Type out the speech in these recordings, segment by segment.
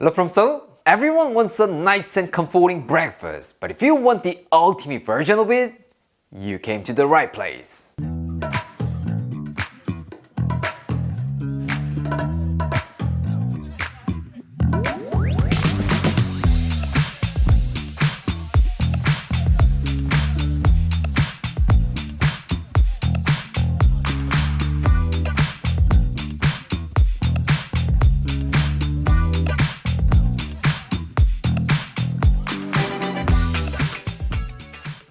Hello from Seoul. Everyone wants a nice and comforting breakfast, but if you want the ultimate version of it, you came to the right place.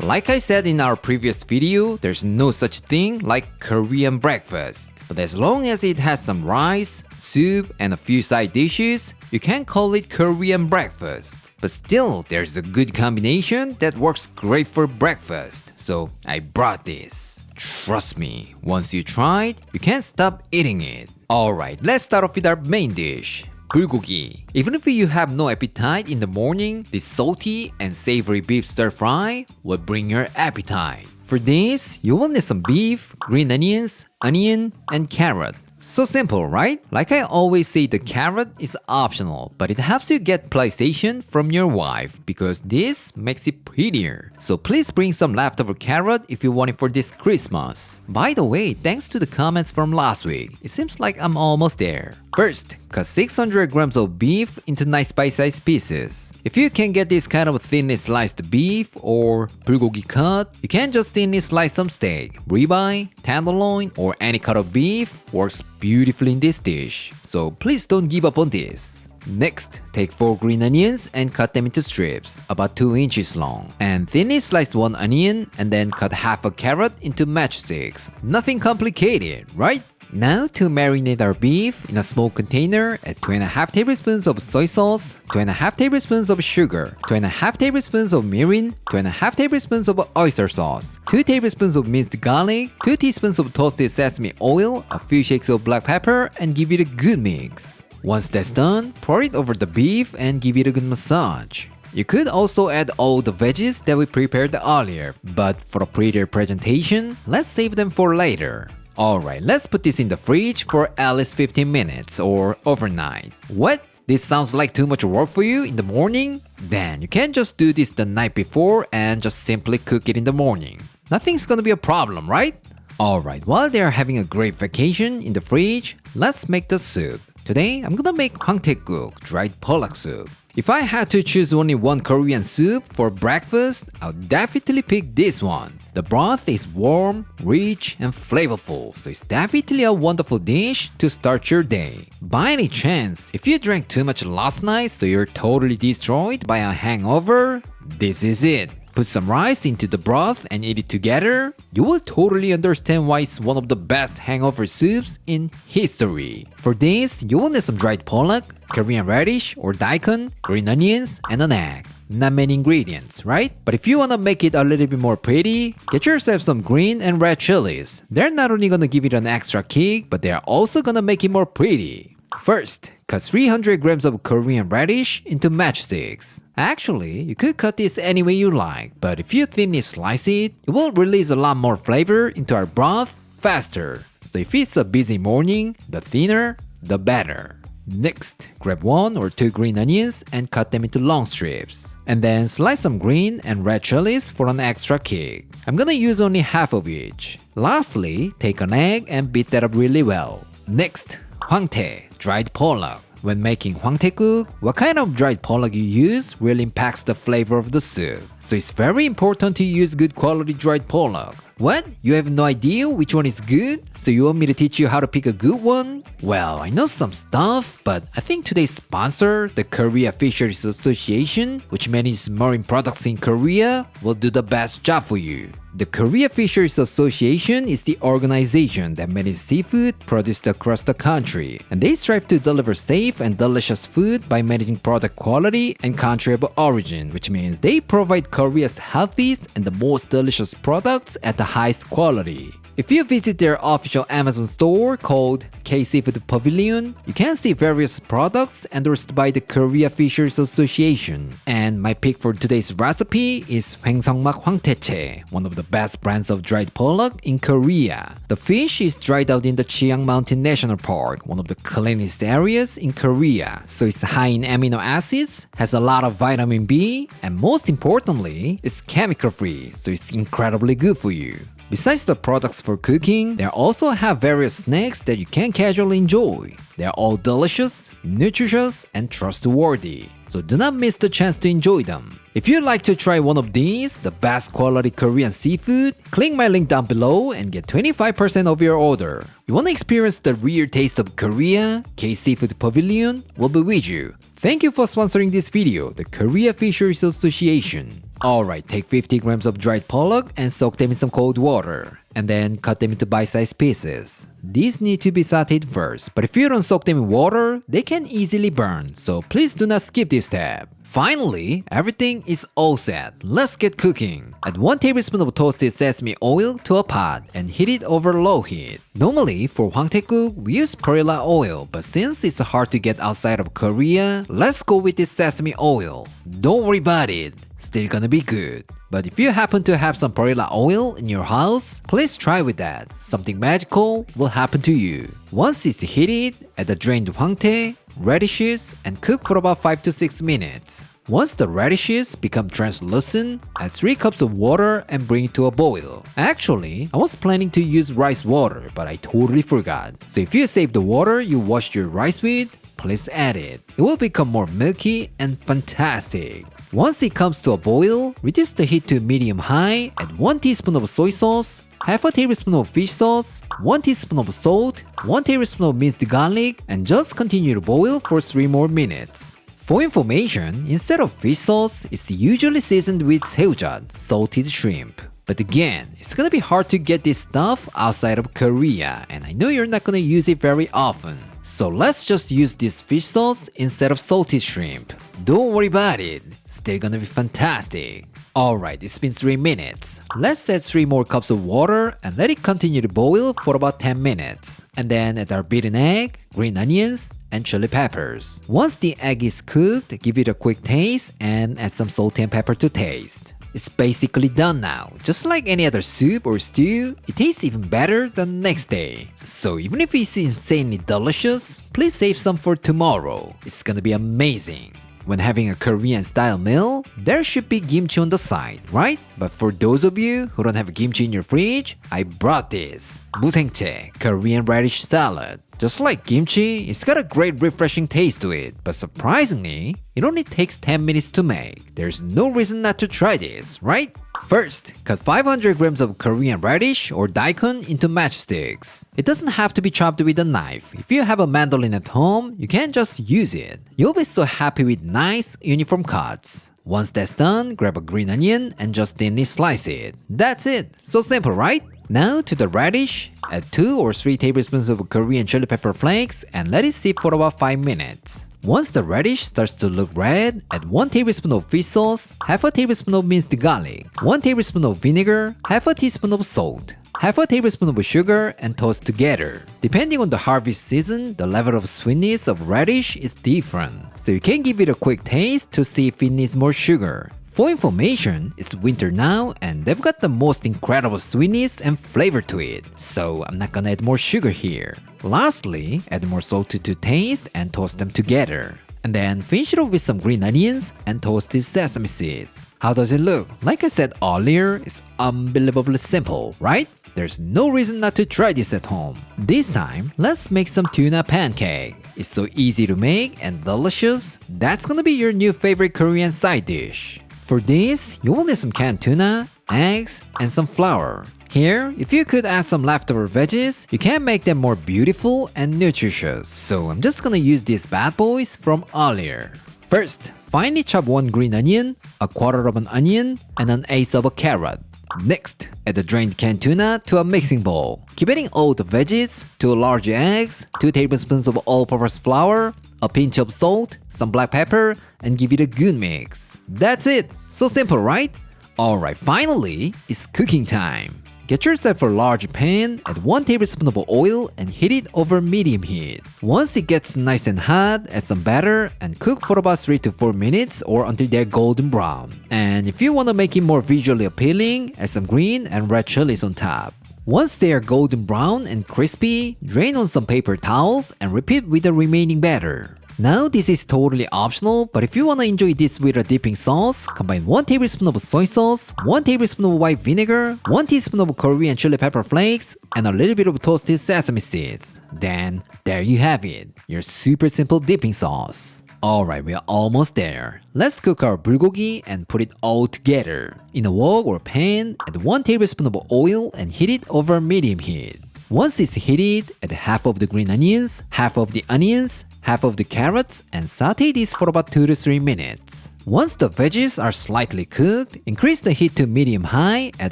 Like I said in our previous video, there's no such thing like Korean breakfast. But as long as it has some rice, soup, and a few side dishes, you can call it Korean breakfast. But still, there's a good combination that works great for breakfast. So I brought this. Trust me, once you try it, you can't stop eating it. Alright, let's start off with our main dish. 불고기. Even if you have no appetite in the morning, this salty and savory beef stir fry will bring your appetite. For this, you will need some beef, green onions, onion, and carrot. So simple, right? Like I always say, the carrot is optional, but it helps you get PlayStation from your wife because this makes it prettier. So please bring some leftover carrot if you want it for this Christmas. By the way, thanks to the comments from last week, it seems like I'm almost there. First, cut 600 grams of beef into nice bite-sized pieces. If you can get this kind of thinly sliced beef or bulgogi cut, you can just thinly slice some steak, ribeye, tenderloin, or any cut of beef works beautifully in this dish. So please don't give up on this. Next, take 4 green onions and cut them into strips, about 2 inches long. And thinly slice 1 onion and then cut half a carrot into matchsticks. Nothing complicated, right? Now to marinate our beef in a small container, add 2.5 tablespoons of soy sauce, 2.5 tablespoons of sugar, 2.5 tablespoons of mirin, 2.5 tablespoons of oyster sauce, 2 tablespoons of minced garlic, 2 teaspoons of toasted sesame oil, a few shakes of black pepper, and give it a good mix. Once that's done, pour it over the beef and give it a good massage. You could also add all the veggies that we prepared earlier, but for a prettier presentation, let's save them for later. Alright, let's put this in the fridge for at least 15 minutes or overnight. What? This sounds like too much work for you in the morning? Then you can just do this the night before and just simply cook it in the morning. Nothing's gonna be a problem, right? Alright, while they're having a great vacation in the fridge, let's make the soup. Today, I'm gonna make hwangtaekguk, dried pollock soup. If I had to choose only one Korean soup for breakfast, I'll definitely pick this one. The broth is warm, rich, and flavorful, so it's definitely a wonderful dish to start your day. By any chance, if you drank too much last night so you're totally destroyed by a hangover, this is it. Put some rice into the broth and eat it together. You will totally understand why it's one of the best hangover soups in history. For this, you will need some dried pollock, Korean radish or daikon, green onions, and an egg. Not many ingredients, right? But if you wanna make it a little bit more pretty, get yourself some green and red chilies. They're not only gonna give it an extra kick, but they're also gonna make it more pretty. First, cut 300 grams of Korean radish into matchsticks. Actually, you could cut this any way you like, but if you thinly slice it, it will release a lot more flavor into our broth faster. So if it's a busy morning, the thinner, the better. Next, grab 1 or 2 green onions and cut them into long strips. And then slice some green and red chilies for an extra kick. I'm gonna use only half of each. Lastly, take an egg and beat that up really well. Next, hwangtae, dried pollock. When making hwangtaekguk, what kind of dried pollock you use really impacts the flavor of the soup. So it's very important to use good quality dried pollock. What? You have no idea which one is good? So you want me to teach you how to pick a good one? Well, I know some stuff, but I think today's sponsor, the Korea Fisheries Association, which manages marine products in Korea, will do the best job for you. The Korea Fisheries Association is the organization that manages seafood produced across the country, and they strive to deliver safe and delicious food by managing product quality and country of origin, which means they provide Korea's healthiest and the most delicious products at the highest quality. If you visit their official Amazon store called K Seafood Pavilion, you can see various products endorsed by the Korea Fishers Association. And my pick for today's recipe is Hwaengseongmak Hwangtaechae, one of the best brands of dried pollock in Korea. The fish is dried out in the Chiang Mountain National Park, one of the cleanest areas in Korea. So it's high in amino acids, has a lot of vitamin B, and most importantly, it's chemical free, so it's incredibly good for you. Besides the products for cooking, they also have various snacks that you can casually enjoy. They're all delicious, nutritious, and trustworthy. So do not miss the chance to enjoy them. If you'd like to try one of these, the best quality Korean seafood, click my link down below and get 25% off your order. You want to experience the real taste of Korea? K Seafood Pavilion will be with you. Thank you for sponsoring this video, the Korea Fishers Association. Alright, take 50 grams of dried pollock and soak them in some cold water. And then cut them into bite-sized pieces. These need to be sauteed first, but if you don't soak them in water, they can easily burn, so please do not skip this step. Finally, everything is all set. Let's get cooking. Add 1 tablespoon of toasted sesame oil to a pot and heat it over low heat. Normally, for hwangtaeguk, we use perilla oil, but since it's hard to get outside of Korea, let's go with this sesame oil. Don't worry about it, still gonna be good. But if you happen to have some perilla oil in your house, please try with that. Something magical will happen to you. Once it's heated, add the drained hwangtae, radishes, and cook for about 5 to 6 minutes. Once the radishes become translucent, add 3 cups of water and bring it to a boil. Actually, I was planning to use rice water, but I totally forgot. So if you save the water you washed your rice with, please add it. It will become more milky and fantastic. Once it comes to a boil, reduce the heat to medium-high, add 1 teaspoon of soy sauce, half a tablespoon of fish sauce, 1 teaspoon of salt, 1 tablespoon of minced garlic, and just continue to boil for 3 more minutes. For information, instead of fish sauce, it's usually seasoned with seojat, salted shrimp. But again, it's gonna be hard to get this stuff outside of Korea, and I know you're not gonna use it very often. So let's just use this fish sauce instead of salted shrimp. Don't worry about it, still gonna be fantastic. Alright, it's been 3 minutes. Let's add 3 more cups of water and let it continue to boil for about 10 minutes. And then add our beaten egg, green onions, and chili peppers. Once the egg is cooked, give it a quick taste and add some salt and pepper to taste. It's basically done now. Just like any other soup or stew, it tastes even better the next day. So even if it's insanely delicious, please save some for tomorrow. It's gonna be amazing. When having a Korean style meal, there should be kimchi on the side, right? But for those of you who don't have kimchi in your fridge, I brought this. 무생채, Korean radish salad. Just like kimchi, it's got a great refreshing taste to it, but surprisingly, it only takes 10 minutes to make. There's no reason not to try this, right? First, cut 500 grams of Korean radish or daikon into matchsticks. It doesn't have to be chopped with a knife. If you have a mandolin at home, you can just use it. You'll be so happy with nice, uniform cuts. Once that's done, grab a green onion and just thinly slice it. That's it. So simple, right? Now to the radish, add 2 or 3 tablespoons of Korean chili pepper flakes and let it sit for about 5 minutes. Once the radish starts to look red, add 1 tablespoon of fish sauce, half a tablespoon of minced garlic, 1 tablespoon of vinegar, half a teaspoon of salt, half a tablespoon of sugar, and toast together. Depending on the harvest season, the level of sweetness of radish is different, so you can give it a quick taste to see if it needs more sugar. For information, it's winter now and they've got the most incredible sweetness and flavor to it, so I'm not gonna add more sugar here. Lastly, add more salt to taste and toast them together. And then finish it off with some green onions and toasted sesame seeds. How does it look? Like I said earlier, it's unbelievably simple, right? There's no reason not to try this at home. This time, let's make some tuna pancake. It's so easy to make and delicious. That's gonna be your new favorite Korean side dish. For this, you will need some canned tuna, eggs, and some flour. Here, if you could add some leftover veggies, you can make them more beautiful and nutritious. So I'm just gonna use these bad boys from earlier. First, finely chop 1 green onion, a quarter of an onion, and an eighth of a carrot. Next, add the drained canned tuna to a mixing bowl. Keep adding all the veggies, 2 large eggs, 2 tablespoons of all-purpose flour, a pinch of salt, some black pepper, and give it a good mix. That's it! So simple, right? Alright, finally, it's cooking time. Get yourself a large pan, add 1 tablespoon of oil and heat it over medium heat. Once it gets nice and hot, add some batter and cook for about 3 to 4 minutes or until they're golden brown. And if you want to make it more visually appealing, add some green and red chilies on top. Once they are golden brown and crispy, drain on some paper towels and repeat with the remaining batter. Now this is totally optional, but if you want to enjoy this with a dipping sauce, combine 1 tablespoon of soy sauce, 1 tablespoon of white vinegar, 1 teaspoon of Korean chili pepper flakes, and a little bit of toasted sesame seeds. Then, there you have it, your super simple dipping sauce. Alright, we are almost there. Let's cook our bulgogi and put it all together. In a wok or pan, add 1 tablespoon of oil and heat it over medium heat. Once it's heated, add half of the green onions, half of the onions, half of the carrots, and saute this for about 2 to 3 minutes. Once the veggies are slightly cooked, increase the heat to medium-high, add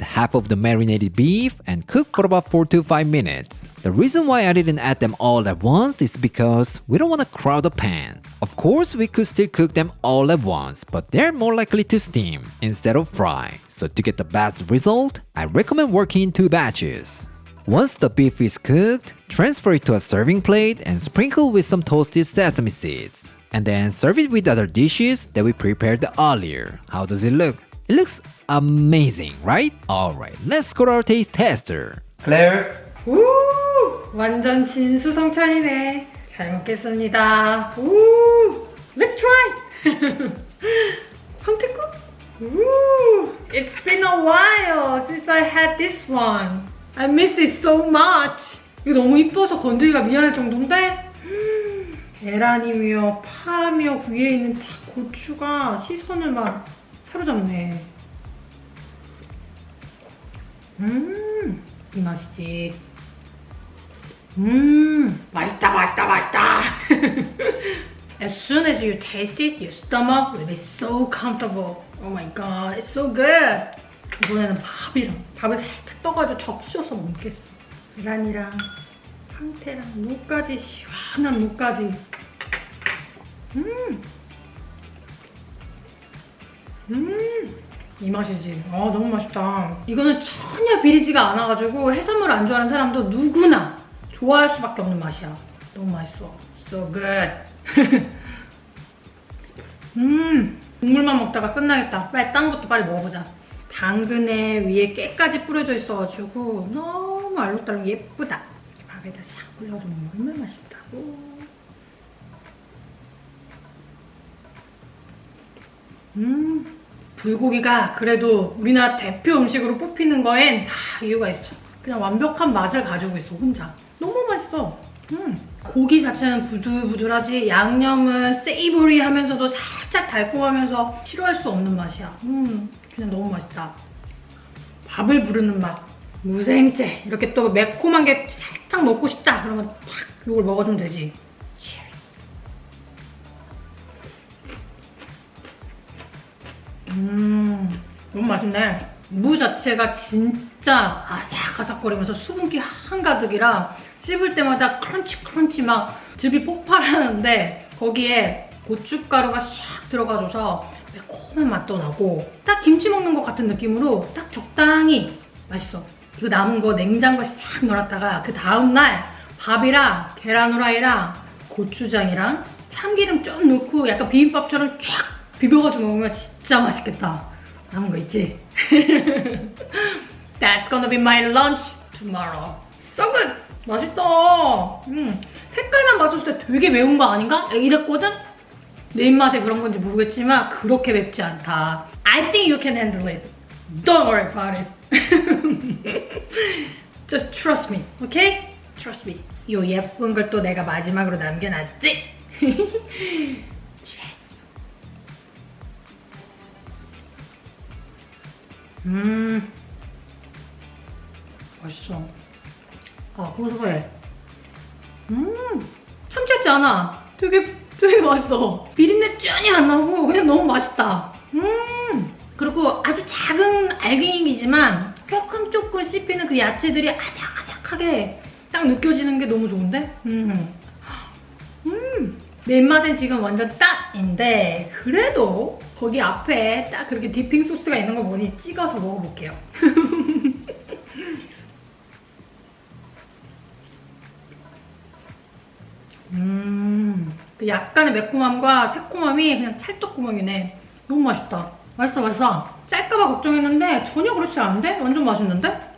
half of the marinated beef, and cook for about 4 to 5 minutes. The reason why I didn't add them all at once is because we don't want to crowd the pan. Of course, we could still cook them all at once, but they're more likely to steam instead of fry. So to get the best result, I recommend working in 2 batches. Once the beef is cooked, transfer it to a serving plate and sprinkle with some toasted sesame seeds. And then serve it with other dishes that we prepared earlier. How does it look? It looks amazing, right? Alright, let's go to our taste tester. Claire. 우! 완전 진수성찬이네. 잘 먹겠습니다. 우! Let's try! 황태국? 우! It's been a while since I had this one. I miss it so much. 이거 너무 이뻐서 건드리기가 미안할 정도인데 계란이며 파며 위에 있는 다 고추가 시선을 막 사로잡네. 이 맛이지. 맛있다, 맛있다, 맛있다. As soon as you taste it, your stomach will be so comfortable. Oh my god, it's so good. 이번에는 밥을 살짝 떠가지고 적셔서 먹겠어. 계란이랑 황태랑 무까지, 시원한 무까지. 이 맛이지. 너무 맛있다. 이거는 전혀 비리지가 않아가지고 해산물 안 좋아하는 사람도 누구나 좋아할 수밖에 없는 맛이야. 너무 맛있어. So good. 국물만 먹다가 끝나겠다. 빨리 딴 것도 빨리 먹어보자. 당근에 위에 깨까지 뿌려져 있어가지고 너무 알록달록 예쁘다. 밥에다 샥 올려서 먹으면 얼마나 맛있다고. 불고기가 그래도 우리나라 대표 음식으로 뽑히는 거엔 다 이유가 있어. 그냥 완벽한 맛을 가지고 있어, 혼자. 너무 맛있어. 고기 자체는 부들부들하지, 양념은 세이버리하면서도 살짝 달콤하면서 싫어할 수 없는 맛이야. 그냥 너무 맛있다. 밥을 부르는 맛. 무생채. 이렇게 또 매콤한 게 살짝 먹고 싶다. 그러면 탁 이걸 먹어주면 되지. 너무 맛있네. 무 자체가 진짜 아삭아삭거리면서 수분기 한가득이라 씹을 때마다 크런치 막 즙이 폭발하는데 거기에 고춧가루가 샥 들어가줘서 매콤한 맛도 나고 딱 김치 먹는 것 같은 느낌으로 딱 적당히 맛있어. 이거 남은 거 냉장고에 싹 넣어놨다가 그 다음날 밥이랑 계란 후라이랑 고추장이랑 참기름 좀 넣고 약간 비빔밥처럼 쫙 비벼가지고 먹으면 진짜 맛있겠다. 남은 거 있지? That's gonna be my lunch tomorrow. So good! 맛있다. 색깔만 봤을 때 되게 매운 거 아닌가? 이랬거든? 내 입맛에 그런 건지 모르겠지만 그렇게 맵지 않다. I think you can handle it. Don't worry about it. Just trust me, okay? Trust me. 요 예쁜 걸 또 내가 마지막으로 남겨놨지? Cheers. 맛있어. 고소해. 참치 같지 않아. 되게 맛있어. 비린내 쭌이 안 나고 그냥 너무 맛있다. 그리고 아주 작은 알갱이이지만 조금 씹히는 그 야채들이 아삭아삭하게 딱 느껴지는 게 너무 좋은데? 내 입맛엔 지금 완전 딱인데 그래도 거기 앞에 딱 그렇게 디핑 소스가 있는 거 보니 찍어서 먹어볼게요. 그 약간의 매콤함과 새콤함이 그냥 찰떡구멍이네. 너무 맛있다. 맛있어, 맛있어. 짤까봐 걱정했는데 전혀 그렇지 않은데? 완전 맛있는데?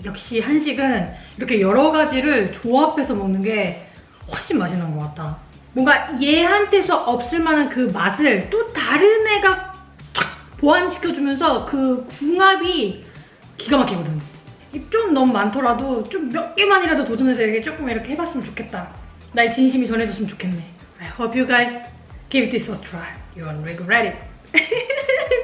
역시 한식은 이렇게 여러 가지를 조합해서 먹는 게 훨씬 맛있는 것 같다. 뭔가 얘한테서 없을 만한 그 맛을 또 다른 애가 탁 보완시켜주면서 그 궁합이 기가 막히거든. 좀 너무 많더라도 좀 몇 개만이라도 도전해서 이렇게 조금 이렇게 해봤으면 좋겠다. 나의 진심이 전해졌으면 좋겠네. I hope you guys give this a try. You won't regret it.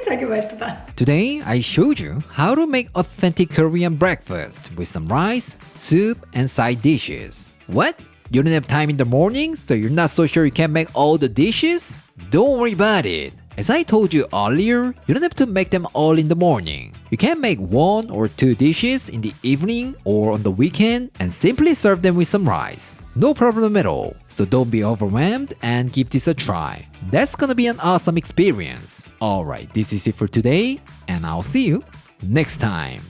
자기 말투다. Today, I showed you how to make authentic Korean breakfast with some rice, soup, and side dishes. What? You don't have time in the morning, so you're not so sure you can make all the dishes? Don't worry about it. As I told you earlier, you don't have to make them all in the morning. You can make 1 or 2 dishes in the evening or on the weekend and simply serve them with some rice. No problem at all. So don't be overwhelmed and give this a try. That's gonna be an awesome experience. Alright, this is it for today, and I'll see you next time.